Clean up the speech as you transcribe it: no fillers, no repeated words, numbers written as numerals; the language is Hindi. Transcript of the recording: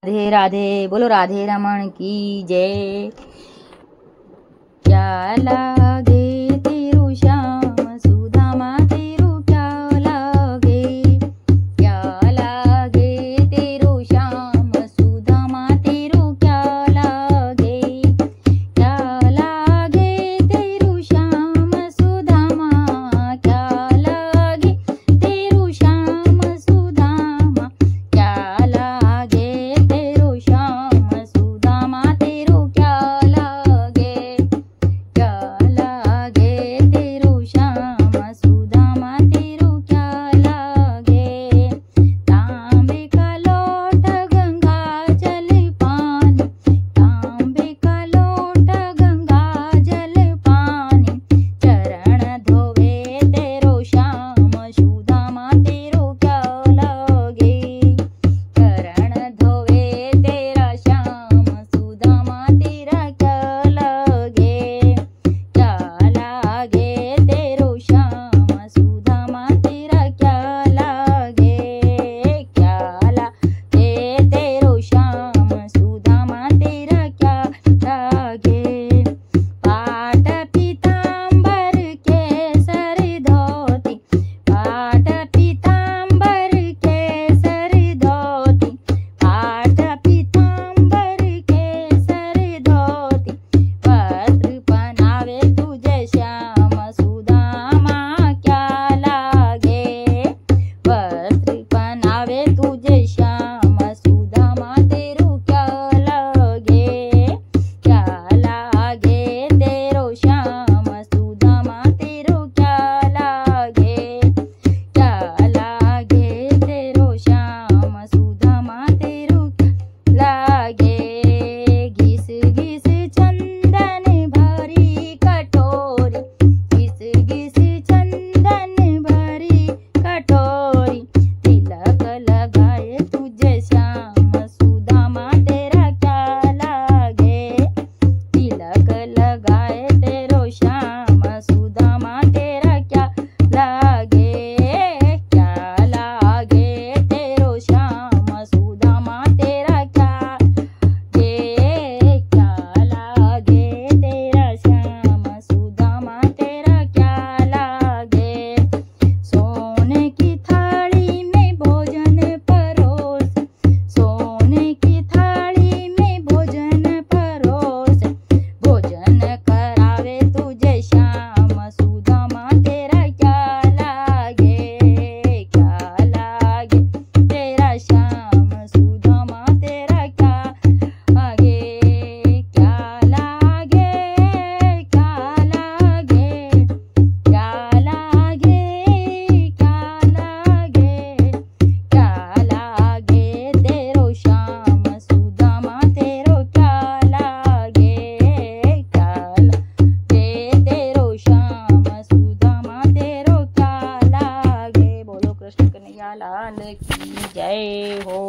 राधे राधे बोलो, राधे रमण की जय। क्या लागे तेरू श्याम सुदामा, तेरू क्या लागे, क्या लागे तेरू श्याम सुदामा, तेरू क्या लागे, क्या लागे तेरू श्याम सुदामा, क्या लागे तेरू श्याम सुदामा, क्या लागे तेरू श्याम सुदामा, तेरू क्या लागे, क्या लागे तेरू श्याम सुदामा, तेरू क्या लागे। तांबे का लोट गंगा जल पानी, तांबे का लोट गंगा जल पानी, चरण धोवे तेरो श्याम सुदामा, तेरू क्या लागे, चरण धोवे तेरा श्याम सुदामा, तेरा क्या लागे, क्या लागे तेरो श्याम सुदामा, तेरा क्या लागे, क्या लागे तेरो श्याम सुदामा, तेरा क्या लागे। पाट पीतांबर केसर धोती, पाट पीतांबर केसर धोती, पाट पीतांबर केसर धोती, वस्त्र पहनावे तुझे श्याम सुदामा, क्या लागे, वस्त्र पहनावे तुझे श्याम सुदामा, तेरू क्या लागे, क्या लागे तेरो श्याम सुदामा, तेरू क्या लागे, क्या लागे तेरो श्याम सुदामा, तेरू क्या लागे। घिस घिस चंदन भरी कटोरी, घिस घिस चंदन भरी कटोरी, तिलक लगाए तुझे श्याम सुदामा, तेरा क्या लागे, तिलक लगाए तेरो श्याम सुदामा, तेरा क्या लागे, क्या लागे तेरो श्याम सुदामा, तेरा क्या लागे, क्या लागे तेरा श्याम सुदामा, तेरा क्या लागे। सोने की थाली में भोजन परोस, सोने की थाली में भोजन परोस, भोजन करावे तुझे श्याम सुदामा, तेरा क्या लागे, क्या लागे तेरा श्याम सुदामा, तेरा क्या लागे, क्या लागे, क्या लागे, क्या लागे, क्या लागे, क्या लागे तेरो श्याम सुदामा, तेरो क्या लागे, क्या लागे तेरो श्याम सुदामा, तेरो क्या लागे। बोलो कृष्ण कन्हैया लाल की जय हो।